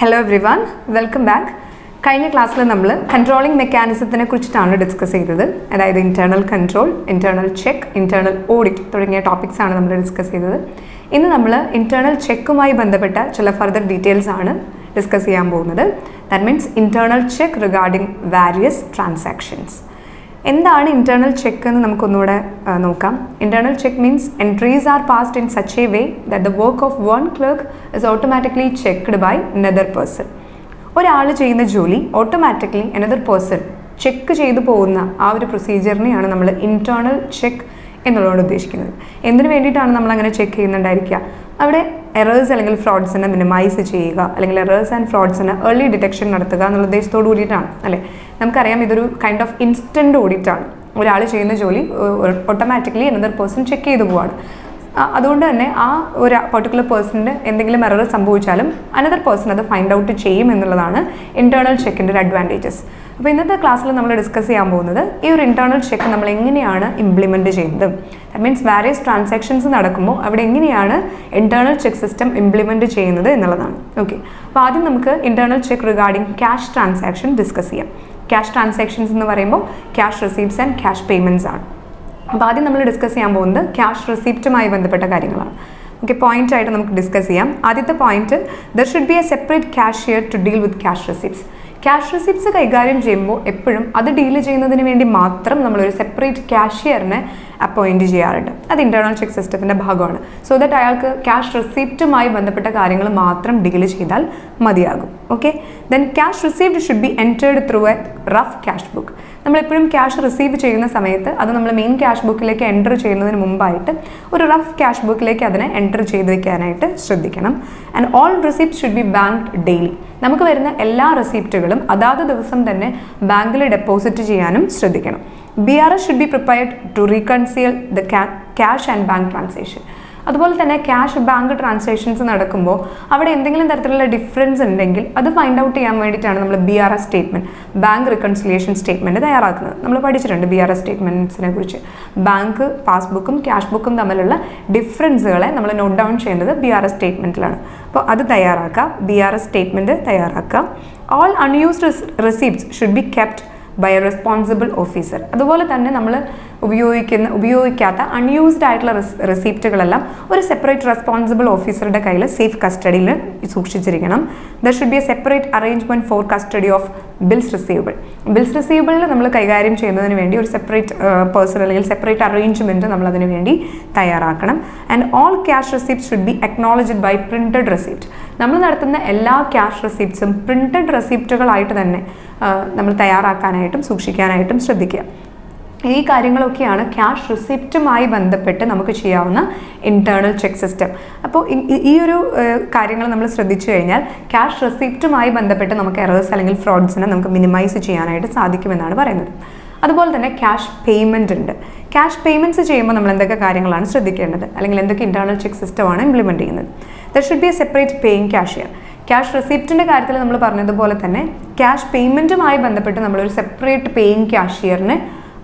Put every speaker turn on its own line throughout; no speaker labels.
Hello everyone, welcome back. കഴിഞ്ഞ ക്ലാസ്സിൽ നമ്മൾ കൺട്രോളിംഗ് മെക്കാനിസത്തിനെ കുറിച്ചിട്ടാണ് ഡിസ്കസ് ചെയ്തത്. അതായത് internal control, internal check, internal audit തുടങ്ങിയ ടോപ്പിക്സ് ആണ് നമ്മൾ ഡിസ്കസ് ചെയ്തത്. ഇന്ന് നമ്മൾ ഇന്റേണൽ ചെക്കുമായി ബന്ധപ്പെട്ട ചില ഫർദർ ഡീറ്റെയിൽസ് ആണ് ഡിസ്കസ് ചെയ്യാൻ പോകുന്നത്. That means internal check regarding various transactions. എന്താണ് ഇന്റേണൽ ചെക്ക് എന്ന് നമുക്കൊന്നുകൂടെ നോക്കാം. Internal check means entries are passed in such a way that the work of one clerk is automatically checked by another person. ഒരാൾ ചെയ്യുന്ന ജോലി automatically another person check ചെയ്തു പോകുന്ന ആ ഒരു പ്രൊസീജിയറിനെയാണ് നമ്മൾ ഇന്റേണൽ ചെക്ക് എന്നുള്ളതുകൊണ്ട് ഉദ്ദേശിക്കുന്നത്. എന്തിനു വേണ്ടിയിട്ടാണ് നമ്മൾ അങ്ങനെ ചെക്ക് ചെയ്യുന്നുണ്ടായിരിക്കുക? അവിടെ എറേഴ്സ് അല്ലെങ്കിൽ ഫ്രോഡ്സിനെ മിനിമൈസ് ചെയ്യുക, അല്ലെങ്കിൽ എറേഴ്സ് ആൻഡ് ഫ്രോഡ്സിന് ഏർലി ഡിറ്റക്ഷൻ നടത്തുക എന്നുള്ള ഉദ്ദേശത്തോടു കൂടിയിട്ടാണ് അല്ലേ. നമുക്കറിയാം ഇതൊരു കൈൻഡ് ഓഫ് ഇൻസ്റ്റൻറ്റ് ഓഡിറ്റാണ്. ഒരാൾ ചെയ്യുന്ന ജോലി ഓട്ടോമാറ്റിക്കലി അനദർ പേഴ്സൺ ചെക്ക് ചെയ്തു പോവാണ്. അതുകൊണ്ട് തന്നെ ആ ഒരു പർട്ടിക്കുലർ പേഴ്സണിന് എന്തെങ്കിലും എറർ സംഭവിച്ചാലും അനദർ പേഴ്സൺ അത് ഫൈൻഡ് ഔട്ട് ചെയ്യും എന്നുള്ളതാണ് ഇന്റേണൽ ചെക്കിൻ്റെ ഒരു അഡ്വാൻറ്റേജസ്. അപ്പോൾ ഇന്നത്തെ ക്ലാസ്സിൽ നമ്മൾ ഡിസ്കസ് ചെയ്യാൻ പോകുന്നത് ഈ ഒരു ഇന്റേണൽ ചെക്ക് നമ്മൾ എങ്ങനെയാണ് ഇംപ്ലിമെൻറ്റ് ചെയ്യുന്നത്. ദാറ്റ് മീൻസ് വാരിയസ് ട്രാൻസാക്ഷൻസ് നടക്കുമ്പോൾ അവിടെ എങ്ങനെയാണ് ഇന്റേണൽ ചെക്ക് സിസ്റ്റം ഇംപ്ലിമെൻറ്റ് ചെയ്യുന്നത് എന്നുള്ളതാണ്. ഓക്കെ, അപ്പോൾ ആദ്യം നമുക്ക് internal check regarding cash transaction discuss ചെയ്യാം. ക്യാഷ് ട്രാൻസാക്ഷൻസ് എന്ന് പറയുമ്പോൾ cash receipts and cash payments ആണ്. അപ്പോൾ ആദ്യം നമ്മൾ ഡിസ്കസ് ചെയ്യാൻ പോകുന്നത് ക്യാഷ് റിസീപ്റ്റുമായി ബന്ധപ്പെട്ട കാര്യങ്ങളാണ്. ഓക്കെ, പോയിന്റ് ആയിട്ട് നമുക്ക് ഡിസ്കസ് ചെയ്യാം. ആദ്യത്തെ point, there should be a separate cashier to deal with cash receipts. Cash receipts കൈകാര്യം ചെയ്യുമ്പോൾ എപ്പോഴും അത് ഡീൽ ചെയ്യുന്നതിന് വേണ്ടി മാത്രം നമ്മളൊരു സെപ്പറേറ്റ് ക്യാഷിയറിനെ അപ്പോയിൻറ്റ് ചെയ്യാറുണ്ട്. അത് ഇന്റേണൽ ചെക്ക് സിസ്റ്റത്തിൻ്റെ ഭാഗമാണ്. സോ ദാറ്റ് അയാൾക്ക് ക്യാഷ് റിസീപ്റ്റുമായി ബന്ധപ്പെട്ട കാര്യങ്ങൾ മാത്രം ഡീൽ ചെയ്താൽ മതിയാകും. Okay, then cash receipt should be entered through A rough cash book. നമ്മളെപ്പോഴും ക്യാഷ് റിസീവ് ചെയ്യുന്ന സമയത്ത് അത് നമ്മൾ മെയിൻ ക്യാഷ് ബുക്കിലേക്ക് എൻ്റർ ചെയ്യുന്നതിന് മുമ്പായിട്ട് ഒരു റഫ് ക്യാഷ് ബുക്കിലേക്ക് അതിനെ എൻ്റർ ചെയ്ത് വെക്കാനായിട്ട് ശ്രദ്ധിക്കണം. And all receipt should be banked daily. നമുക്ക് വരുന്ന എല്ലാ റെസിപ്റ്റുകളും അതാത് ദിവസം തന്നെ ബാങ്കിൽ ഡെപ്പോസിറ്റ് ചെയ്യാനും ശ്രദ്ധിക്കണം. BRS should be prepared to reconcile the cash and bank transaction. അതുപോലെ തന്നെ ക്യാഷ് ബാങ്ക് ട്രാൻസാക്ഷൻസ് നടക്കുമ്പോൾ അവിടെ എന്തെങ്കിലും തരത്തിലുള്ള ഡിഫറൻസ് ഉണ്ടെങ്കിൽ അത് ഫൈൻഡ് ഔട്ട് ചെയ്യാൻ വേണ്ടിയിട്ടാണ് നമ്മൾ BRS statement, bank reconciliation statement തയ്യാറാക്കുന്നത്. നമ്മൾ പഠിച്ചിട്ടുണ്ട് BRS സ്റ്റേറ്റ്മെൻറ്റ്സിനെ കുറിച്ച്. ബാങ്ക് പാസ്ബുക്കും ക്യാഷ് ബുക്കും തമ്മിലുള്ള ഡിഫറൻസുകളെ നമ്മൾ നോട്ട് ഡൗൺ ചെയ്യുന്നത് BRS സ്റ്റേറ്റ്മെൻറ്റിലാണ്. അപ്പോൾ അത് തയ്യാറാക്കുക, BRS സ്റ്റേറ്റ്മെൻറ്റ് തയ്യാറാക്കുക. All unused receipts should be kept by a responsible officer. അതുപോലെ തന്നെ നമ്മൾ ഉപയോഗിക്കാത്ത അൺയൂസ്ഡ് ആയിട്ടുള്ള റെസിപ്റ്റുകളെല്ലാം ഒരു സെപ്പറേറ്റ് റെസ്പോൺസിബിൾ ഓഫീസറുടെ കയ്യിൽ സേഫ് കസ്റ്റഡിയിൽ സൂക്ഷിച്ചിരിക്കണം. There should be a separate arrangement for custody of bills receivable. Bills റിസീവബിളിൽ നമ്മൾ കൈകാര്യം ചെയ്യുന്നതിന് വേണ്ടി ഒരു സെപ്പറേറ്റ് പേഴ്സൺ അല്ലെങ്കിൽ സെപ്പറേറ്റ് അറേഞ്ച്മെൻറ്റ് നമ്മൾ അതിന് വേണ്ടി തയ്യാറാക്കണം. And all cash receipt should be acknowledged by printed receipt. നമ്മൾ നടത്തുന്ന എല്ലാ ക്യാഷ് റെസിപ്റ്റ്സും പ്രിൻറ്റഡ് റെസിപ്റ്റുകളായിട്ട് തന്നെ നമ്മൾ തയ്യാറാക്കാനായിട്ടും സൂക്ഷിക്കാനായിട്ടും ശ്രദ്ധിക്കുക. ഈ കാര്യങ്ങളൊക്കെയാണ് ക്യാഷ് റിസിപ്റ്റുമായി ബന്ധപ്പെട്ട് നമുക്ക് ചെയ്യാവുന്ന ഇന്റേണൽ ചെക്ക് സിസ്റ്റം. അപ്പോൾ ഈ ഒരു കാര്യങ്ങൾ നമ്മൾ ശ്രദ്ധിച്ചു കഴിഞ്ഞാൽ ക്യാഷ് റിസിപ്റ്റുമായി ബന്ധപ്പെട്ട് നമുക്ക് എറേഴ്സ് അല്ലെങ്കിൽ ഫ്രോഡ്സിനെ നമുക്ക് മിനിമൈസ് ചെയ്യാനായിട്ട് സാധിക്കുമെന്നാണ് പറയുന്നത്. അതുപോലെ തന്നെ ക്യാഷ് പേയ്മെൻറ്റ് ഉണ്ട്. ക്യാഷ് പേയ്മെൻറ്റ്സ് ചെയ്യുമ്പോൾ നമ്മൾ എന്തൊക്കെ കാര്യങ്ങളാണ് ശ്രദ്ധിക്കേണ്ടത്, അല്ലെങ്കിൽ എന്തൊക്കെ ഇന്റേണൽ ചെക്ക് സിസ്റ്റമാണ് ഇംപ്ലിമെൻറ്റ് ചെയ്യുന്നത്? There should be a separate paying cashier. Cash റെസിപ്റ്റിൻ്റെ കാര്യത്തിൽ നമ്മൾ പറഞ്ഞതുപോലെ തന്നെ ക്യാഷ് പേയ്മെൻറ്റുമായി ബന്ധപ്പെട്ട് നമ്മളൊരു സെപ്പറേറ്റ് പേയിങ് ക്യാഷിയറിനെ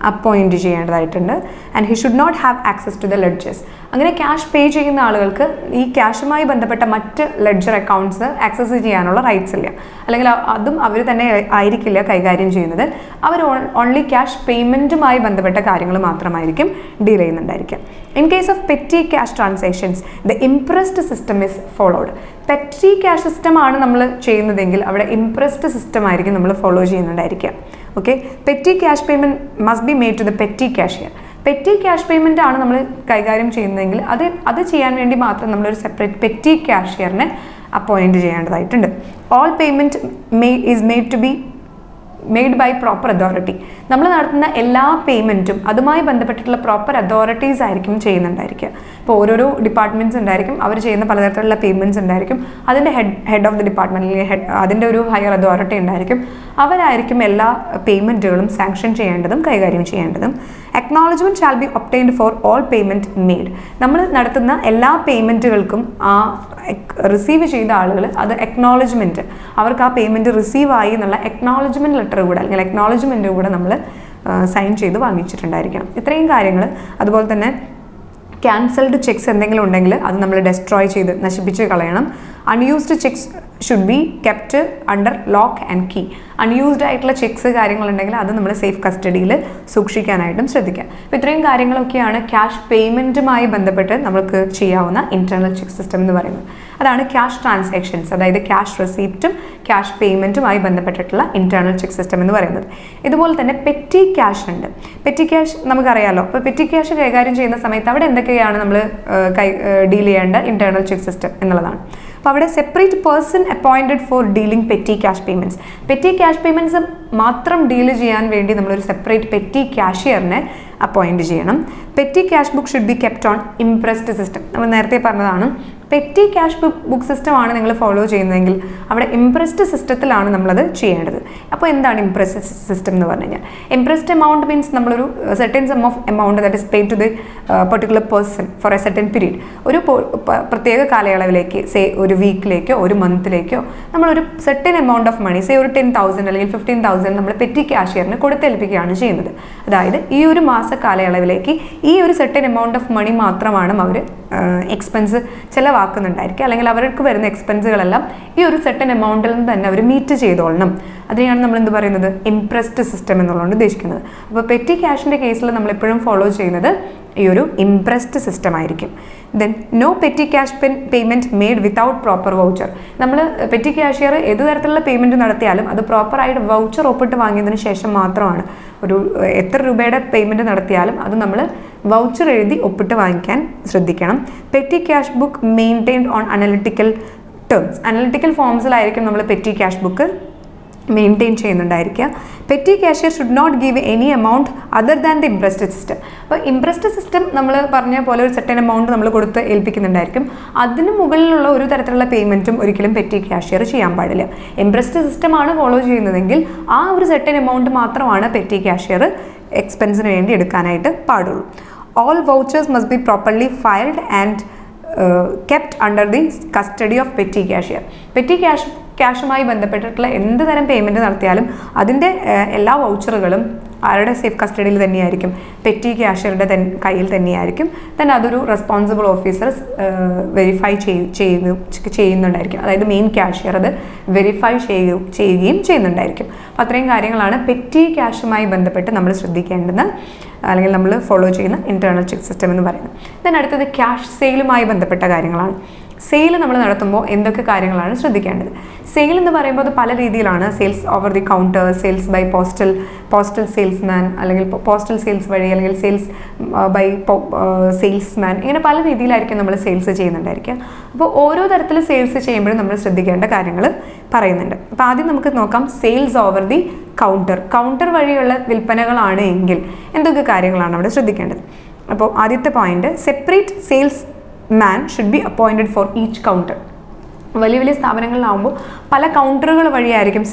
അപ്പോയിൻറ്റ് ചെയ്യേണ്ടതായിട്ടുണ്ട്. And he should not have access to the ledgers. അങ്ങനെ ക്യാഷ് പേ ചെയ്യുന്ന ആളുകൾക്ക് ഈ ക്യാഷുമായി ബന്ധപ്പെട്ട മറ്റ് ലെഡ്ജർ അക്കൗണ്ട്സ് ആക്സസ് ചെയ്യാനുള്ള റൈറ്റ്സ് ഇല്ല, അല്ലെങ്കിൽ അതും അവർ തന്നെ ആയിരിക്കില്ല കൈകാര്യം ചെയ്യുന്നത്. അവർ ഓൺലി ക്യാഷ് പേയ്മെൻറ്റുമായി ബന്ധപ്പെട്ട കാര്യങ്ങൾ മാത്രമായിരിക്കും ഡീൽ ചെയ്യുന്നുണ്ടായിരിക്കുക. In case of petty cash transactions the impressed system is followed. Petty cash സിസ്റ്റമാണ് നമ്മൾ ചെയ്യുന്നതെങ്കിൽ അവിടെ ഇംപ്രസ്ഡ് സിസ്റ്റം ആയിരിക്കും നമ്മൾ ഫോളോ ചെയ്യുന്നുണ്ടായിരിക്കുക. Okay, petty cash payment must be made to the petty cashier. Petty cash payment ആണ് നമ്മൾ കൈകാര്യം ചെയ്യുന്നതെങ്കിൽ അത് ചെയ്യാൻ വേണ്ടി മാത്രം നമ്മളൊരു സെപ്പറേറ്റ് പെറ്റി ക്യാഷിയറിനെ അപ്പോയിൻറ്റ് ചെയ്യേണ്ടതായിട്ടുണ്ട്. All payment is made by proper authority. നമ്മൾ നടത്തുന്ന എല്ലാ പേയ്മെൻറ്റും അതുമായി ബന്ധപ്പെട്ടിട്ടുള്ള പ്രോപ്പർ അതോറിറ്റീസ് ആയിരിക്കും ചെയ്യുന്നുണ്ടായിരിക്കുക. ഇപ്പോൾ ഓരോരോ ഡിപ്പാർട്ട്മെൻറ്റ്സ് ഉണ്ടായിരിക്കും, അവർ ചെയ്യുന്ന പലതരത്തിലുള്ള പേയ്മെൻറ്റ്സ് ഉണ്ടായിരിക്കും. അതിൻ്റെ ഹെഡ് ഓഫ് ദി ഡിപ്പാർട്ട്മെൻറ്റ് അല്ലെങ്കിൽ അതിൻ്റെ ഒരു ഹയർ അതോറിറ്റി ഉണ്ടായിരിക്കും. അവരായിരിക്കും എല്ലാ പേയ്മെൻറ്റുകളും സാങ്ഷൻ ചെയ്യേണ്ടതും കൈകാര്യം ചെയ്യേണ്ടതും. Acknowledgement shall be obtained for all payment made. നമ്മൾ നടത്തുന്ന എല്ലാ പേയ്മെൻറ്റുകൾക്കും ആ റിസീവ് ചെയ്ത ആളുകൾ അത് അക്നോളജ്മെൻറ്റ്, അവർക്ക് ആ പേയ്മെൻറ്റ് റിസീവ് ആയി എന്നുള്ള അക്നോളജ്മെൻറ്റ് ലെറ്റർ കൂടെ അല്ലെങ്കിൽ അക്നോളജ്മെൻറ്റ് കൂടെ നമ്മൾ സൈൻ ചെയ്ത് വാങ്ങിച്ചിട്ടുണ്ടായിരിക്കണം. ഇത്രയും കാര്യങ്ങൾ. അതുപോലെ തന്നെ ക്യാൻസൽഡ് ചെക്സ് എന്തെങ്കിലും ഉണ്ടെങ്കിൽ അത് നമ്മൾ ഡെസ്ട്രോയ് ചെയ്ത് നശിപ്പിച്ച് കളയണം. Unused cheques should be kept under lock and key. Unused ആയിട്ടുള്ള ചെക്സ് കാര്യങ്ങളുണ്ടെങ്കിൽ അത് നമ്മൾ സേഫ് കസ്റ്റഡിയിൽ സൂക്ഷിക്കാനായിട്ടും ശ്രദ്ധിക്കുക. അപ്പോൾ ഇത്രയും കാര്യങ്ങളൊക്കെയാണ് ക്യാഷ് പേയ്മെൻറ്റുമായി ബന്ധപ്പെട്ട് നമുക്ക് ചെയ്യാവുന്ന ഇൻറ്റേർണൽ ചെക്ക് സിസ്റ്റം എന്ന് പറയുന്നത്. അതാണ് ക്യാഷ് ട്രാൻസാക്ഷൻസ്, അതായത് ക്യാഷ് റെസീപ്റ്റും ക്യാഷ് പേയ്മെൻറ്റുമായി ബന്ധപ്പെട്ടിട്ടുള്ള ഇൻറ്റേർണൽ ചെക്ക് സിസ്റ്റം എന്ന് പറയുന്നത്. ഇതുപോലെ തന്നെ പെറ്റി ക്യാഷ് ഉണ്ട്. പെറ്റി ക്യാഷ് നമുക്കറിയാമല്ലോ. അപ്പോൾ പെറ്റി ക്യാഷ് കൈകാര്യം ചെയ്യുന്ന സമയത്ത് അവിടെ എന്തൊക്കെയാണ് നമ്മൾ ഡീൽ ചെയ്യേണ്ട ഇൻറ്റേർണൽ ചെക്ക് സിസ്റ്റം എന്നുള്ളതാണ്. അപ്പോൾ അവിടെ separate person appointed for dealing petty cash payments. Petty cash payments മാത്രം ഡീൽ ചെയ്യാൻ വേണ്ടി നമ്മളൊരു സെപ്പറേറ്റ് പെറ്റി ക്യാഷിയറിനെ അപ്പോയിൻറ്റ് ചെയ്യണം. Petty cash book should be kept on imprest system. നമ്മൾ നേരത്തെ പറഞ്ഞതാണ്. പെറ്റി ക്യാഷ് ബുക്ക് സിസ്റ്റമാണ് നിങ്ങൾ ഫോളോ ചെയ്യുന്നതെങ്കിൽ അവിടെ ഇംപ്രസ്ഡ് സിസ്റ്റത്തിലാണ് നമ്മളത് ചെയ്യേണ്ടത്. അപ്പോൾ എന്താണ് ഇംപ്രസ്ഡ് സിസ്റ്റം എന്ന് പറഞ്ഞു കഴിഞ്ഞാൽ? ഇംപ്രസ്ഡ് എമൗണ്ട് മീൻസ് നമ്മളൊരു certain sum of amount that is paid to the particular person for a certain period. ഒരു പ്രത്യേക കാലയളവിലേക്ക്, സേ ഒരു വീക്കിലേക്കോ ഒരു മന്തിലേക്കോ നമ്മളൊരു certain amount of money, say ഒരു 10,000 അല്ലെങ്കിൽ 15,000 നമ്മൾ പെറ്റി ക്യാഷിയറിന് കൊടുത്തേൽപ്പിക്കുകയാണ് ചെയ്യുന്നത്. അതായത് ഈ ഒരു മാസ കാലയളവിലേക്ക് ഈ ഒരു സെർട്ടൻ എമൗണ്ട് ഓഫ് മണി മാത്രമാണ് അവർ എക്സ്പെൻസ് ചിലവാക്കുന്നുണ്ടായിരിക്കും, അല്ലെങ്കിൽ അവർക്ക് വരുന്ന എക്സ്പെൻസുകളെല്ലാം ഈ ഒരു സെർട്ടൻ എമൗണ്ടിൽ നിന്ന് തന്നെ അവർ മീറ്റ് ചെയ്തോളണം. അതിനെയാണ് നമ്മൾ എന്ത് പറയുന്നത്? ഇംപ്രസ്ഡ് സിസ്റ്റം എന്നുള്ളതുകൊണ്ട് ഉദ്ദേശിക്കുന്നത്. അപ്പോൾ പെറ്റി ക്യാഷിൻ്റെ കേസിൽ നമ്മളെപ്പോഴും ഫോളോ ചെയ്യുന്നത് ഈ ഒരു ഇംപ്രസ്ഡ് സിസ്റ്റം ആയിരിക്കും. Then no petty cash payment made without proper voucher. നമ്മൾ പെറ്റി ക്യാഷിയർ ഏത് തരത്തിലുള്ള പേയ്മെൻറ്റ് നടത്തിയാലും അത് പ്രോപ്പറായിട്ട് വൗച്ചർ ഒപ്പിട്ട് വാങ്ങിയതിന് ശേഷം മാത്രമാണ്. ഒരു എത്ര രൂപയുടെ പേയ്മെൻറ്റ് നടത്തിയാലും അത് നമ്മൾ വൗച്ചർ എഴുതി ഒപ്പിട്ട് വാങ്ങിക്കാൻ ശ്രദ്ധിക്കണം. Petty cash book maintained on analytical terms. Analytical ഫോംസിലായിരിക്കും നമ്മൾ പെറ്റി ക്യാഷ് ബുക്ക് മെയിൻറ്റെയിൻ ചെയ്യുന്നുണ്ടായിരിക്കുക. Petty cashier should not give any amount other than the impressed system. അപ്പോൾ ഇംപ്രസ്ഡ് സിസ്റ്റം നമ്മൾ പറഞ്ഞ പോലെ ഒരു സെർട്ടൻ എമൗണ്ട് നമ്മൾ കൊടുത്ത് ഏൽപ്പിക്കുന്നുണ്ടായിരിക്കും. അതിന് മുകളിലുള്ള ഒരു തരത്തിലുള്ള പേയ്മെൻറ്റും ഒരിക്കലും പെറ്റി ക്യാഷിയർ ചെയ്യാൻ പാടില്ല. ഇംപ്രസ്ഡ് സിസ്റ്റമാണ് ഫോളോ ചെയ്യുന്നതെങ്കിൽ ആ ഒരു സെർട്ടൻ എമൗണ്ട് മാത്രമാണ് പെറ്റി ക്യാഷിയർ എക്സ്പെൻസിന് വേണ്ടി എടുക്കാനായിട്ട് പാടുള്ളൂ. All vouchers must be properly filed and kept under the custody of petty cashier. Petty ക്യാഷുമായി ബന്ധപ്പെട്ടിട്ടുള്ള എന്ത് തരം പേയ്മെൻറ്റ് നടത്തിയാലും അതിൻ്റെ എല്ലാ വൗച്ചറുകളും ആരുടെ സേഫ് കസ്റ്റഡിയിൽ തന്നെയായിരിക്കും? പെറ്റി ക്യാഷിയറുടെ കയ്യിൽ തന്നെയായിരിക്കും. തന്നെ അതൊരു റെസ്പോൺസിബിൾ ഓഫീസർ വെരിഫൈ ചെയ്യുന്നുണ്ടായിരിക്കും. അതായത് മെയിൻ ക്യാഷിയർ അത് വെരിഫൈ ചെയ്യുകയും ചെയ്യുന്നുണ്ടായിരിക്കും. അപ്പോൾ അത്രയും കാര്യങ്ങളാണ് പെറ്റി ക്യാഷുമായി ബന്ധപ്പെട്ട് നമ്മൾ ശ്രദ്ധിക്കേണ്ടുന്ന അല്ലെങ്കിൽ നമ്മൾ ഫോളോ ചെയ്യുന്ന ഇൻറ്റേർണൽ ചെക്ക് സിസ്റ്റം എന്ന് പറയുന്നത്. then അടുത്തത് ക്യാഷ് സെയിലുമായി ബന്ധപ്പെട്ട കാര്യങ്ങളാണ്. സെയിൽ നമ്മൾ നടത്തുമ്പോൾ എന്തൊക്കെ കാര്യങ്ങളാണ് ശ്രദ്ധിക്കേണ്ടത്? സെയിൽ എന്ന് പറയുമ്പോൾ അത് പല രീതിയിലാണ്. Sales over the counter, sales by postal salesman, അല്ലെങ്കിൽ പോസ്റ്റൽ സെയിൽസ് വഴി, അല്ലെങ്കിൽ സെയിൽസ് ബൈ സെയിൽസ്മാൻ, ഇങ്ങനെ പല രീതിയിലായിരിക്കും നമ്മൾ സെയിൽസ് ചെയ്യുന്നുണ്ടായിരിക്കുക. അപ്പോൾ ഓരോ തരത്തിൽ സെയിൽസ് ചെയ്യുമ്പോഴും നമ്മൾ ശ്രദ്ധിക്കേണ്ട കാര്യങ്ങൾ പറയുന്നുണ്ട്. അപ്പോൾ ആദ്യം നമുക്ക് നോക്കാം സെയിൽസ് ഓവർ ദി കൗണ്ടർ വഴിയുള്ള വിൽപ്പനകളാണ് എങ്കിൽ എന്തൊക്കെ കാര്യങ്ങളാണ് അവിടെ ശ്രദ്ധിക്കേണ്ടത്? അപ്പോൾ ആദ്യത്തെ point, separate sales man should be appointed for each counter. വലിയ വലിയ സ്ഥാപനങ്ങളിലാവുമ്പോൾ പല കൗണ്ടറുകൾ വഴിയായിരിക്കും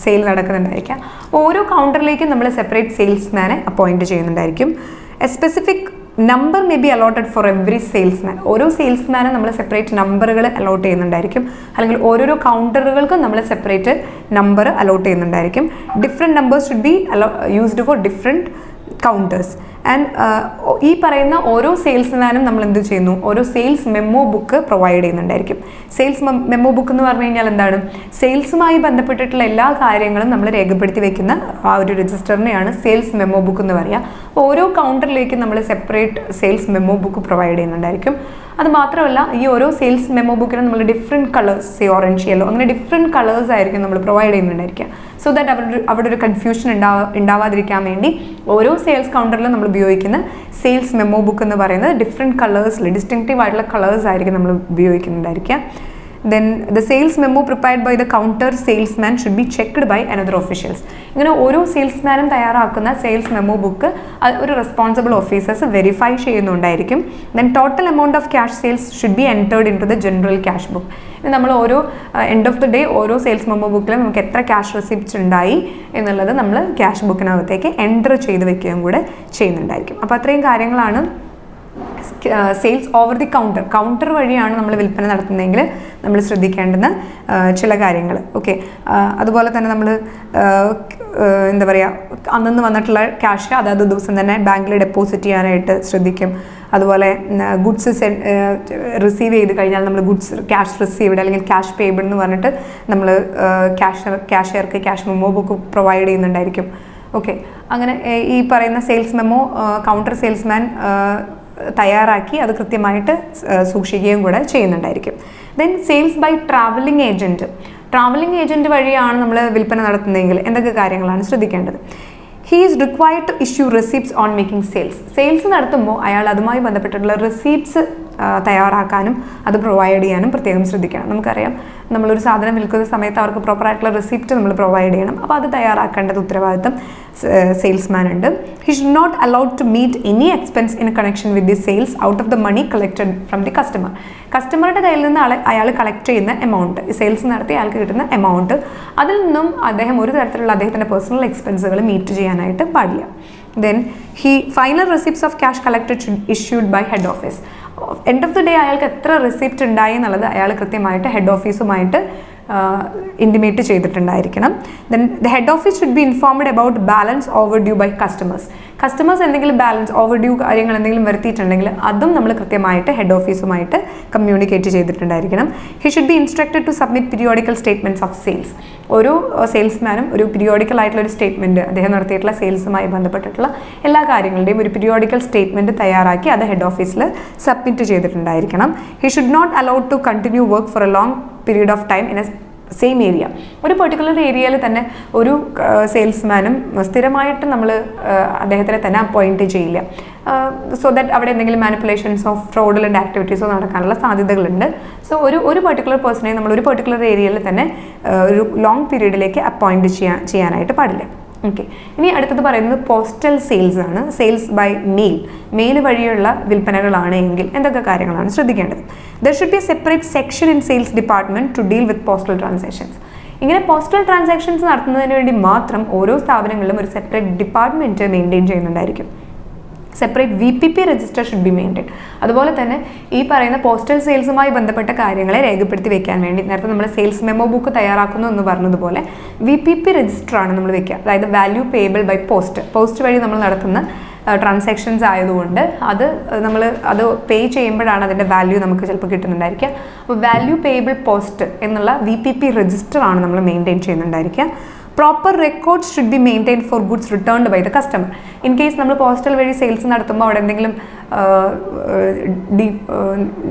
സെയിൽ നടക്കുന്നുണ്ടായിരിക്കുക. ഓരോ കൗണ്ടറിലേക്കും നമ്മൾ സെപ്പറേറ്റ് സെയിൽസ്മാനെ അപ്പോയിൻറ്റ് ചെയ്യുന്നുണ്ടായിരിക്കും. A specific number may be allotted for every salesman. ഓരോ സെയിൽസ്മാനും നമ്മൾ സെപ്പറേറ്റ് നമ്പറുകൾ അലോട്ട് ചെയ്യുന്നുണ്ടായിരിക്കും, അല്ലെങ്കിൽ ഓരോരോ കൗണ്ടറുകൾക്കും നമ്മൾ സെപ്പറേറ്റ് നമ്പർ അലോട്ട് ചെയ്യുന്നുണ്ടായിരിക്കും. Different numbers should be used for different counters. And ഈ പറയുന്ന ഓരോ സെയിൽസ്മാനും നമ്മൾ എന്ത് ചെയ്യുന്നു? ഓരോ സെയിൽസ് മെമ്മോ ബുക്ക് പ്രൊവൈഡ് ചെയ്യുന്നുണ്ടായിരിക്കും. സെയിൽസ് മെമ്മോ ബുക്ക് എന്ന് പറഞ്ഞു കഴിഞ്ഞാൽ എന്താണ്? സെയിൽസുമായി ബന്ധപ്പെട്ടിട്ടുള്ള എല്ലാ കാര്യങ്ങളും നമ്മൾ രേഖപ്പെടുത്തി വെക്കുന്ന ആ ഒരു രജിസ്റ്ററിനെയാണ് സെയിൽസ് മെമ്മോ ബുക്ക് എന്ന് പറയുക. ഓരോ കൗണ്ടറിലേക്കും നമ്മൾ separate sales memo book provide ചെയ്യുന്നുണ്ടായിരിക്കും. അത് മാത്രമല്ല, ഈ ഓരോ സെയിൽസ് മെമ്മോ ബുക്കിന് നമ്മൾ different colours, say orange, yellow, അങ്ങനെ ഡിഫറെൻറ്റ് കളേഴ്സ് ആയിരിക്കും നമ്മൾ പ്രൊവൈഡ് ചെയ്യുന്നുണ്ടായിരിക്കുക. സോ ദാറ്റ് അവിടെ ഒരു കൺഫ്യൂഷൻ ഉണ്ടാവാതിരിക്കാൻ വേണ്ടി ഓരോ സെയിൽസ് കൗണ്ടറിലും നമ്മൾ ഉപയോഗിക്കുന്ന സെയിൽസ് മെമ്മോ ബുക്ക് എന്ന് പറയുന്നത് ഡിഫറെൻറ്റ് കളേഴ്സിൽ ഡിസ്റ്റിങ്ക്റ്റീവ് ആയിട്ടുള്ള കളേഴ്സ് ആയിരിക്കും നമ്മൾ ഉപയോഗിക്കുന്നുണ്ടായിരിക്കുക. Then the sales memo prepared by the counter salesman should be checked by another officials. ഇങ്ങനെ ഓരോ സെയിൽസ്മാനും തയ്യാറാക്കുന്ന സെയിൽസ് മെമ്മോ ബുക്ക് ഒരു റെസ്പോൺസിബിൾ ഓഫീസേഴ്സ് വെരിഫൈ ചെയ്യുന്നുണ്ടായിരിക്കും. Then total amount of cash sales should be entered into the general cash book. നമ്മൾ ഓരോ end of the day ഓരോ sales memo ബുക്കിലും നമുക്ക് എത്ര ക്യാഷ് റെസിപ്റ്റ്സ് ഉണ്ടായി എന്നുള്ളത് നമ്മൾ ക്യാഷ് ബുക്കിനകത്തേക്ക് എൻറ്റർ ചെയ്ത് വെക്കുകയും കൂടെ ചെയ്യുന്നുണ്ടായിരിക്കും. അപ്പോൾ അത്രയും കാര്യങ്ങളാണ് സെയിൽസ് ഓവർ ദി കൗണ്ടർ വഴിയാണ് നമ്മൾ വിൽപ്പന നടത്തുന്നതെങ്കിൽ നമ്മൾ ശ്രദ്ധിക്കേണ്ടുന്ന ചില കാര്യങ്ങൾ. ഓക്കെ, അതുപോലെ തന്നെ നമ്മൾ എന്താ പറയുക, അന്നന്ന് വന്നിട്ടുള്ള ക്യാഷ് അതാത് ദിവസം തന്നെ ബാങ്കിൽ ഡെപ്പോസിറ്റ് ചെയ്യാനായിട്ട് ശ്രദ്ധിക്കും. അതുപോലെ ഗുഡ്സ് റിസീവ് ചെയ്ത് കഴിഞ്ഞാൽ നമ്മൾ ഗുഡ്സ് ക്യാഷ് റിസീവ്ഡ് അല്ലെങ്കിൽ ക്യാഷ് പേയ്ഡ് എന്ന് പറഞ്ഞിട്ട് നമ്മൾ ക്യാഷ്യർക്ക് ക്യാഷ് മെമ്മോ ബുക്ക് പ്രൊവൈഡ് ചെയ്യുന്നുണ്ടായിരിക്കും. ഓക്കെ, അങ്ങനെ ഈ പറയുന്ന സെയിൽസ് മെമ്മോ കൗണ്ടർ സെയിൽസ്മാൻ തയ്യാറാക്കി അത് കൃത്യമായിട്ട് സൂക്ഷിക്കുകയും കൂടെ ചെയ്യുന്നുണ്ടായിരിക്കും. Then sales by travelling agent വഴിയാണ് നമ്മൾ വിൽപ്പന നടത്തുന്നതെങ്കിൽ എന്തൊക്കെ കാര്യങ്ങളാണ് ശ്രദ്ധിക്കേണ്ടത്? He is required to issue receipts on making sales നടത്തുമ്പോൾ അയാൾ അതുമായി ബന്ധപ്പെട്ടിട്ടുള്ള റെസിപ്റ്റ്സ് തയ്യാറാക്കാനും അത് പ്രൊവൈഡ് ചെയ്യാനും പ്രത്യേകം ശ്രദ്ധിക്കണം. നമുക്കറിയാം, നമ്മളൊരു സാധനം വിൽക്കുന്ന സമയത്ത് അവർക്ക് പ്രോപ്പറായിട്ടുള്ള റെസിപ്റ്റ് നമ്മൾ പ്രൊവൈഡ് ചെയ്യണം. അപ്പോൾ അത് തയ്യാറാക്കേണ്ടത് ഉത്തരവാദിത്തം സെയിൽസ്മാൻ ഉണ്ട്. He should not allowed to meet any expense in connection with the sales out of the money collected from the കസ്റ്റമറുടെ കയ്യിൽ നിന്ന് അയാൾ കളക്ട് ചെയ്യുന്ന എമൗണ്ട്, സെയിൽസ് നടത്തി അയാൾക്ക് കിട്ടുന്ന എമൗണ്ട്, അതിൽ നിന്നും അദ്ദേഹം ഒരു തരത്തിലുള്ള അദ്ദേഹത്തിൻ്റെ പേഴ്സണൽ എക്സ്പെൻസുകൾ മീറ്റ് ചെയ്യാനായിട്ട് പാടില്ല. Then final receipts of cash collected should issued by head office. End of the day അയാൾക്ക് എത്ര റെസിപ്റ്റ് ഉണ്ടായി എന്നുള്ളത് അയാൾ കൃത്യമായിട്ട് ഹെഡ് ഓഫീസുമായിട്ട് ഇൻറ്റിമേറ്റ് ചെയ്തിട്ടുണ്ടായിരിക്കണം. Then the head office should be informed about balance overdue by customers എന്തെങ്കിലും balance overdue കാര്യങ്ങൾ എന്തെങ്കിലും വരുത്തിയിട്ടുണ്ടെങ്കിൽ അതും നമ്മൾ കൃത്യമായിട്ട് ഹെഡ് ഓഫീസുമായിട്ട് കമ്മ്യൂണിക്കേറ്റ് ചെയ്തിട്ടുണ്ടായിരിക്കണം. He should be instructed to submit periodical statements of sales. ഒരു സെയിൽസ്മാനും ഒരു പീരിയോഡിക്കൽ ആയിട്ടുള്ള ഒരു സ്റ്റേറ്റ്മെൻറ്റ്, അദ്ദേഹം നടത്തിയിട്ടുള്ള സെയിൽസുമായി ബന്ധപ്പെട്ടിട്ടുള്ള എല്ലാ കാര്യങ്ങളുടെയും ഒരു പീരിയോഡിക്കൽ സ്റ്റേറ്റ്മെൻറ്റ് തയ്യാറാക്കി അത് ഹെഡ് ഓഫീസിൽ സബ്മിറ്റ് ചെയ്തിട്ടുണ്ടായിരിക്കണം. He should not allowed to continue work for a long period of time in a same area. ഒരു പെർട്ടിക്കുലർ ഏരിയയിൽ തന്നെ ഒരു സെയിൽസ്മാനും സ്ഥിരമായിട്ട് നമ്മൾ അദ്ദേഹത്തിനെ തന്നെ അപ്പോയിൻറ്റ് ചെയ്യില്ല. സോ ദാറ്റ് അവിടെ എന്തെങ്കിലും മാനിപ്പുലേഷൻസ് ഓഫ് ഫ്രോഡുലൻ്റ് ആക്ടിവിറ്റീസോ നടക്കാനുള്ള സാധ്യതകളുണ്ട്. സോ ഒരു പെർട്ടിക്കുലർ പേഴ്സണെ നമ്മൾ ഒരു പെർട്ടിക്കുലർ ഏരിയയിൽ തന്നെ ഒരു ലോങ് പീരീഡിലേക്ക് അപ്പോയിൻറ്റ് ചെയ്യാനായിട്ട് പാടില്ല. ഓക്കെ, ഇനി അടുത്തത് പറയുന്നത് പോസ്റ്റൽ സെയിൽസ് ആണ്. സെയിൽസ് ബൈ മെയിൽ വഴിയുള്ള വിൽപ്പനകളാണ് എങ്കിൽ എന്തൊക്കെ കാര്യങ്ങളാണ് ശ്രദ്ധിക്കേണ്ടത്? There should be a separate section in sales department to deal with postal transactions. ഇങ്ങനെ പോസ്റ്റൽ ട്രാൻസാക്ഷൻസ് നടത്തുന്നതിന് വേണ്ടി മാത്രം ഓരോ സ്ഥാപനങ്ങളിലും ഒരു സെപ്പറേറ്റ് ഡിപ്പാർട്ട്മെൻറ്റ് മെയിൻറ്റെയിൻ ചെയ്യുന്നുണ്ടായിരിക്കും. Separate VPP register should be maintain. അതുപോലെ തന്നെ ഈ പറയുന്ന പോസ്റ്റൽ സെയിൽസുമായി ബന്ധപ്പെട്ട കാര്യങ്ങളെ രേഖപ്പെടുത്തി വെക്കാൻ വേണ്ടി നേരത്തെ നമ്മൾ സെയിൽസ് മെമ്മോ ബുക്ക് തയ്യാറാക്കുന്നു എന്ന് പറഞ്ഞതുപോലെ VPP രജിസ്റ്ററാണ് നമ്മൾ വെക്കുക. അതായത് വാല്യൂ പേയബിൾ ബൈ പോസ്റ്റ് വഴി നമ്മൾ നടത്തുന്ന ട്രാൻസാക്ഷൻസ് ആയതുകൊണ്ട് അത് പേ ചെയ്യുമ്പോഴാണ് അതിൻ്റെ വാല്യൂ നമുക്ക് ചിലപ്പോൾ കിട്ടുന്നുണ്ടായിരിക്കുക. അപ്പോൾ വാല്യൂ പേയബിൾ പോസ്റ്റ് എന്നുള്ള VPP രജിസ്റ്ററാണ് നമ്മൾ മെയിൻറ്റെയിൻ ചെയ്യുന്നുണ്ടായിരിക്കുക. Proper records should be maintain for goods returned by the customer. In case നമ്മൾ പോസ്റ്റൽ വഴി സെയിൽസ് നടത്തുമ്പോൾ അവിടെ എന്തെങ്കിലും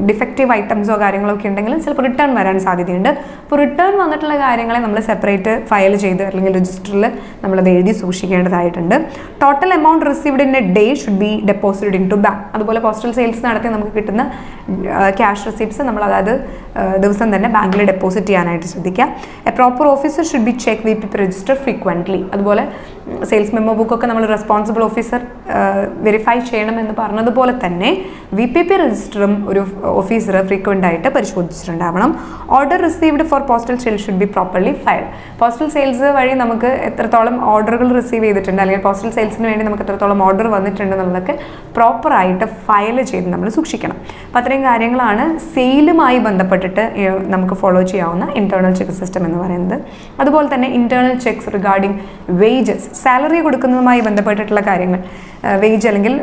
ഡിഫക്റ്റീവ് ഐറ്റംസോ കാര്യങ്ങളോ ഒക്കെ ഉണ്ടെങ്കിൽ ചിലപ്പോൾ റിട്ടേൺ വരാൻ സാധ്യതയുണ്ട്. അപ്പോൾ റിട്ടേൺ വന്നിട്ടുള്ള കാര്യങ്ങളെ നമ്മൾ സെപ്പറേറ്റ് ഫയൽ ചെയ്ത് അല്ലെങ്കിൽ രജിസ്റ്ററിൽ നമ്മളത് എഴുതി സൂക്ഷിക്കേണ്ടതായിട്ടുണ്ട്. Total amount received in a day should be deposited into bank. അതുപോലെ പോസ്റ്റൽ സെയിൽസ് നടത്തി നമുക്ക് കിട്ടുന്ന ക്യാഷ് റെസിപ്റ്റ്സ് നമ്മൾ അതായത് ദിവസം തന്നെ ബാങ്കിൽ ഡെപ്പോസിറ്റ് ചെയ്യാനായിട്ട് ശ്രദ്ധിക്കുക. A proper officer should be check VPP register frequently. അതുപോലെ സെയിൽസ് മെമ്മോ ബുക്കൊക്കെ നമ്മൾ റെസ്പോൺസിബിൾ ഓഫീസർ വെരിഫൈ ചെയ്യണമെന്ന് പറഞ്ഞതുപോലെ തന്നെ VPP രജിസ്റ്ററും ഒരു ഓഫീസർ ഫ്രീക്വൻ്റ് ആയിട്ട് പരിശോധിച്ചിട്ടുണ്ടാവണം. Order received for postal sale should be properly filed. Postal sales വഴി നമുക്ക് എത്രത്തോളം ഓർഡറുകൾ റിസീവ് ചെയ്തിട്ടുണ്ട് അല്ലെങ്കിൽ പോസ്റ്റൽ സെയിൽസിന് വേണ്ടി നമുക്ക് എത്രത്തോളം ഓർഡർ വന്നിട്ടുണ്ട് എന്നുള്ളതൊക്കെ പ്രോപ്പറായിട്ട് ഫയൽ ചെയ്ത് നമ്മൾ സൂക്ഷിക്കണം. അപ്പോൾ അത്രയും കാര്യങ്ങളാണ് സെയിലുമായി ബന്ധപ്പെട്ടിട്ട് നമുക്ക് ഫോളോ ചെയ്യാവുന്ന ഇൻറ്റേർണൽ ചെക്ക് സിസ്റ്റം എന്ന് പറയുന്നത്. അതുപോലെ തന്നെ internal checks regarding wages, salary കൊടുക്കുന്നതുമായി ബന്ധപ്പെട്ടിട്ടുള്ള കാര്യങ്ങൾ, വേജ് അല്ലെങ്കിൽ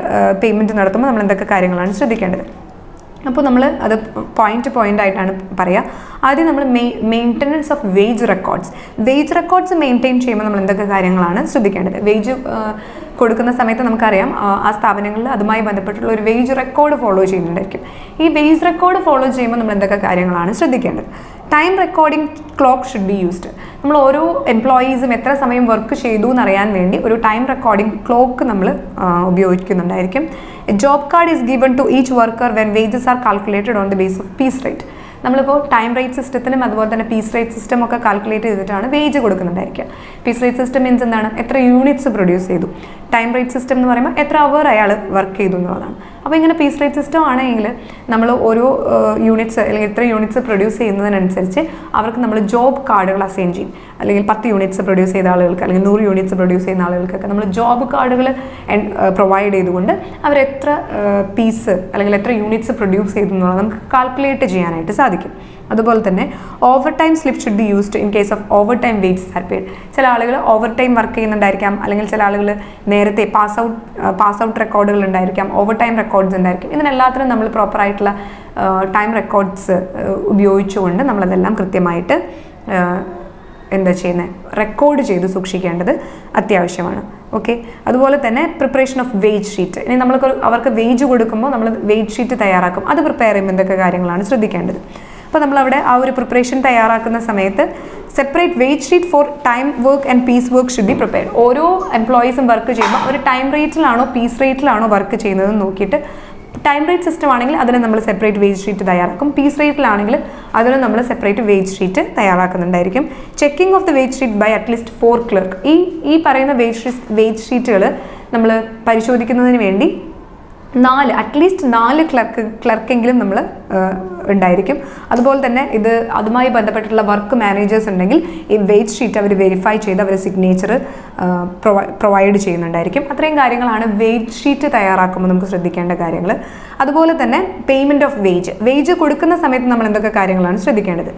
പേയ്മെൻറ്റ് നടത്തുമ്പോൾ നമ്മൾ എന്തൊക്കെ കാര്യങ്ങളാണ് ശ്രദ്ധിക്കേണ്ടത്. അപ്പോൾ നമ്മൾ അത് പോയിന്റ് ആയിട്ടാണ് പറയുക. ആദ്യം നമ്മൾ maintenance of wage records maintain ചെയ്യുമ്പോൾ നമ്മൾ എന്തൊക്കെ കാര്യങ്ങളാണ് ശ്രദ്ധിക്കേണ്ടത്. വേജ് കൊടുക്കുന്ന സമയത്ത് നമുക്കറിയാം ആ സ്ഥാപനങ്ങളിൽ അതുമായി ബന്ധപ്പെട്ടുള്ള ഒരു വേജ് റെക്കോർഡ് ഫോളോ ചെയ്യുന്നുണ്ടായിരിക്കും. ഈ വേജ് റെക്കോർഡ് ഫോളോ ചെയ്യുമ്പോൾ നമ്മൾ എന്തൊക്കെ കാര്യങ്ങളാണ് ശ്രദ്ധിക്കേണ്ടത്? Time recording clock should be used. നമ്മൾ ഓരോ എംപ്ലോയീസും എത്ര സമയം വർക്ക് ചെയ്തു എന്നറിയാൻ വേണ്ടി ഒരു ടൈം റെക്കോർഡിംഗ് ക്ലോക്ക് നമ്മൾ ഉപയോഗിക്കുന്നുണ്ടായിരിക്കും. A job card is given to each worker when wages are calculated on the base of piece rate. നമ്മളിപ്പോൾ ടൈം റേറ്റ് സിസ്റ്റത്തിനും അതുപോലെ തന്നെ പീസ് റേറ്റ് സിസ്റ്റം ഒക്കെ കാൽക്കുലേറ്റ് ചെയ്തിട്ടാണ് വേജ് കൊടുക്കുന്നുണ്ടായിരിക്കുക. പീസ് റേറ്റ് സിസ്റ്റം മീൻസ് എന്താണ്? എത്ര യൂണിറ്റ്സ് പ്രൊഡ്യൂസ് ചെയ്തു. ടൈം റേറ്റ് സിസ്റ്റം എന്ന് പറയുമ്പോൾ എത്ര അവർ അയാൾ വർക്ക് ചെയ്തു എന്നുള്ളതാണ്. അപ്പോൾ ഇങ്ങനെ പീസ് റേറ്റ് സിസ്റ്റം ആണെങ്കിൽ നമ്മൾ ഓരോ യൂണിറ്റ്സ് അല്ലെങ്കിൽ എത്ര യൂണിറ്റ്സ് പ്രൊഡ്യൂസ് ചെയ്യുന്നതിനനുസരിച്ച് അവർക്ക് നമ്മൾ ജോബ് കാർഡുകൾ അസൈൻ ചെയ്യും. അല്ലെങ്കിൽ 10 യൂണിറ്റ്സ് പ്രൊഡ്യൂസ് ചെയ്ത ആളുകൾക്ക് അല്ലെങ്കിൽ 100 യൂണിറ്റ്സ് പ്രൊഡ്യൂസ് ചെയ്യുന്ന ആളുകൾക്കൊക്കെ നമ്മൾ ജോബ് കാർഡുകൾ പ്രൊവൈഡ് ചെയ്തുകൊണ്ട് അവരെത്ര പീസ് അല്ലെങ്കിൽ എത്ര യൂണിറ്റ്സ് പ്രൊഡ്യൂസ് ചെയ്തു എന്നുള്ളത് നമുക്ക് കാൽക്കുലേറ്റ് ചെയ്യാനായിട്ട് സാധിക്കും. അതുപോലെ തന്നെ over time slip should be used in case of over time wages are paid. ചില ആളുകൾ ഓവർ ടൈം വർക്ക് ചെയ്യുന്നുണ്ടായിരിക്കാം, അല്ലെങ്കിൽ ചില ആളുകൾ നേരത്തെ പാസ് ഔട്ട് റെക്കോർഡുകൾ ഉണ്ടായിരിക്കാം, ഓവർ ടൈം റെക്കോർഡ്സ് ഉണ്ടായിരിക്കും. ഇതിനെല്ലാത്തിനും നമ്മൾ പ്രോപ്പറായിട്ടുള്ള ടൈം റെക്കോർഡ്സ് ഉപയോഗിച്ചുകൊണ്ട് നമ്മളതെല്ലാം കൃത്യമായിട്ട് എന്താ ചെയ്യുന്നത്, റെക്കോർഡ് ചെയ്ത് സൂക്ഷിക്കേണ്ടത് അത്യാവശ്യമാണ്. ഓക്കെ, അതുപോലെ തന്നെ പ്രിപ്പറേഷൻ ഓഫ് വേജ് ഷീറ്റ്. ഇനി നമ്മൾക്ക് അവർക്ക് വേജ് കൊടുക്കുമ്പോൾ നമ്മൾ വേജ് ഷീറ്റ് തയ്യാറാക്കും. അത് പ്രിപ്പയർ ചെയ്യുമ്പോൾ എന്തൊക്കെ കാര്യങ്ങളാണ് ശ്രദ്ധിക്കേണ്ടത്? അപ്പോൾ നമ്മളവിടെ ആ ഒരു പ്രിപ്പറേഷൻ തയ്യാറാക്കുന്ന സമയത്ത് separate wage sheet for time work and piece work should be prepared. ഓരോ എംപ്ലോയീസും വർക്ക് ചെയ്യുമ്പോൾ ഒരു ടൈം റേറ്റിലാണോ പീസ് റേറ്റിലാണോ വർക്ക് ചെയ്യുന്നതെന്ന് നോക്കിയിട്ട്, ടൈം റേറ്റ് സിസ്റ്റം ആണെങ്കിൽ അതിന് നമ്മൾ സെപ്പറേറ്റ് വേജ് ഷീറ്റ് തയ്യാറാക്കും. പീസ് റേറ്റിലാണെങ്കിൽ അതിന് നമ്മൾ സെപ്പറേറ്റ് വേജ് ഷീറ്റ് തയ്യാറാക്കുന്നുണ്ടായിരിക്കും. Checking of the wage sheet by at least 4 clerk. ഈ പറയുന്ന വേജ് ഷീറ്റുകൾ നമ്മൾ പരിശോധിക്കുന്നതിന് വേണ്ടി അറ്റ്ലീസ്റ്റ് 4 ക്ലർക്കെങ്കിലും നമ്മൾ ഉണ്ടായിരിക്കും. അതുപോലെ തന്നെ അതുമായി ബന്ധപ്പെട്ടിട്ടുള്ള വർക്ക് മാനേജേഴ്സ് ഉണ്ടെങ്കിൽ ഈ വേജ് ഷീറ്റ് അവർ വെരിഫൈ ചെയ്ത് അവർ സിഗ്നേച്ചർ പ്രൊവൈഡ് ചെയ്യുന്നുണ്ടായിരിക്കും. അത്രയും കാര്യങ്ങളാണ് വേജ് ഷീറ്റ് തയ്യാറാക്കുമ്പോൾ നമുക്ക് ശ്രദ്ധിക്കേണ്ട കാര്യങ്ങൾ. അതുപോലെ തന്നെ പേയ്മെൻറ്റ് ഓഫ് വേജ് കൊടുക്കുന്ന സമയത്ത് നമ്മൾ എന്തൊക്കെ കാര്യങ്ങളാണ് ശ്രദ്ധിക്കേണ്ടത്?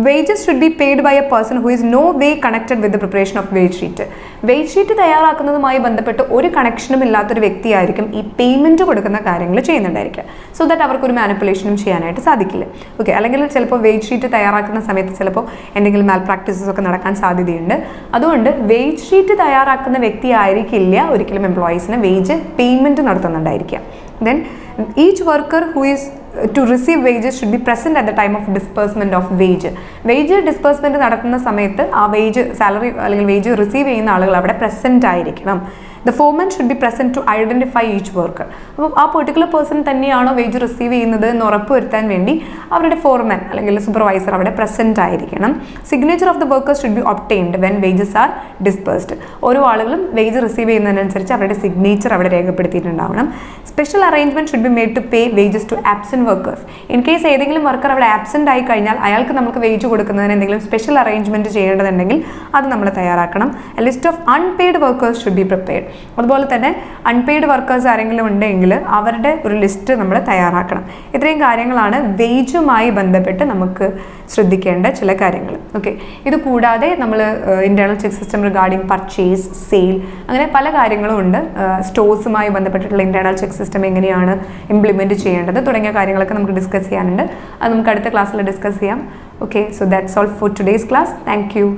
Wages should be paid by a person who is no way connected with the preparation of wage sheet. Wage sheet തയ്യാറാക്കുന്നതുമായി ബന്ധപ്പെട്ട് ഒരു കണക്ഷനും ഇല്ലാത്തൊരു വ്യക്തിയായിരിക്കും ഈ പേയ്മെൻറ്റ് കൊടുക്കുന്ന കാര്യങ്ങൾ ചെയ്യുന്നുണ്ടായിരിക്കുക. സോ ദാറ്റ് അവർക്കൊരു മാനിപ്പുലേഷനും ചെയ്യാനായിട്ട് സാധിക്കില്ല. ഓക്കെ, അല്ലെങ്കിൽ ചിലപ്പോൾ വേജ് ഷീറ്റ് തയ്യാറാക്കുന്ന സമയത്ത് ചിലപ്പോൾ എന്തെങ്കിലും മാൽ പ്രാക്ടീസസ് ഒക്കെ നടക്കാൻ സാധ്യതയുണ്ട്. അതുകൊണ്ട് വേജ് ഷീറ്റ് തയ്യാറാക്കുന്ന വ്യക്തി ആയിരിക്കില്ല ഒരിക്കലും എംപ്ലോയീസിന് വേജ് പേയ്മെൻറ്റ് നടത്തുന്നുണ്ടായിരിക്കുക. Then each worker who is to receive wages should be present at the time of disbursement of wage. Wage disbursement നടത്തുന്ന സമയത്ത് ആ വേജ് സാലറി അല്ലെങ്കിൽ വേജ് റിസീവ് ചെയ്യുന്ന ആളുകൾ അവിടെ പ്രസൻറ്റ് ആയിരിക്കണം. The foreman should be present to identify each worker. അപ്പോൾ ആ പെർട്ടിക്കുലർ പേഴ്സൺ തന്നെയാണോ വേജ് റിസീവ് ചെയ്യുന്നത് എന്ന് ഉറപ്പുവരുത്താൻ വേണ്ടി അവരുടെ ഫോർമാൻ അല്ലെങ്കിൽ സൂപ്പർവൈസർ അവിടെ പ്രസൻറ്റ് ആയിരിക്കണം. Signature of the workers should be obtained when wages are disbursed. ഓരോ ആളുകളും വേജ് റിസീവ് ചെയ്യുന്നതിനനുസരിച്ച് അവരുടെ സിഗ്നേച്ചർ അവിടെ രേഖപ്പെടുത്തിയിട്ടുണ്ടാവണം. Special arrangement should be made to pay wages to absent workers. In case ഏതെങ്കിലും വർക്കർ അവിടെ ആബ്സെൻ്റ് ആയി കഴിഞ്ഞാൽ അയാൾക്ക് നമുക്ക് വേജ് കൊടുക്കുന്നതിന് എന്തെങ്കിലും സ്പെഷ്യൽ അറേഞ്ച്മെൻറ്റ് ചെയ്യേണ്ടതുണ്ടെങ്കിൽ അത് നമ്മൾ തയ്യാറാക്കണം. A list of unpaid workers should be prepared. അതുപോലെ തന്നെ അൺപെയ്ഡ് വർക്കേഴ്സ് ആരെങ്കിലും ഉണ്ടെങ്കിൽ അവരുടെ ഒരു ലിസ്റ്റ് നമ്മൾ തയ്യാറാക്കണം. ഇത്രയും കാര്യങ്ങളാണ് വേജുമായി ബന്ധപ്പെട്ട് നമുക്ക് ശ്രദ്ധിക്കേണ്ട ചില കാര്യങ്ങൾ. ഓക്കെ, ഇത് കൂടാതെ നമ്മൾ internal check system regarding purchase, sale, അങ്ങനെ പല കാര്യങ്ങളും ഉണ്ട്. സ്റ്റോഴ്സുമായി ബന്ധപ്പെട്ടിട്ടുള്ള ഇൻറ്റേർണൽ ചെക്ക് സിസ്റ്റം എങ്ങനെയാണ് ഇംപ്ലിമെൻറ്റ് ചെയ്യേണ്ടത് തുടങ്ങിയ കാര്യങ്ങളൊക്കെ നമുക്ക് ഡിസ്കസ് ചെയ്യാനുണ്ട്. അത് നമുക്ക് അടുത്ത ക്ലാസ്സിൽ ഡിസ്കസ് ചെയ്യാം. Okay, so that's all for today's class. Thank you.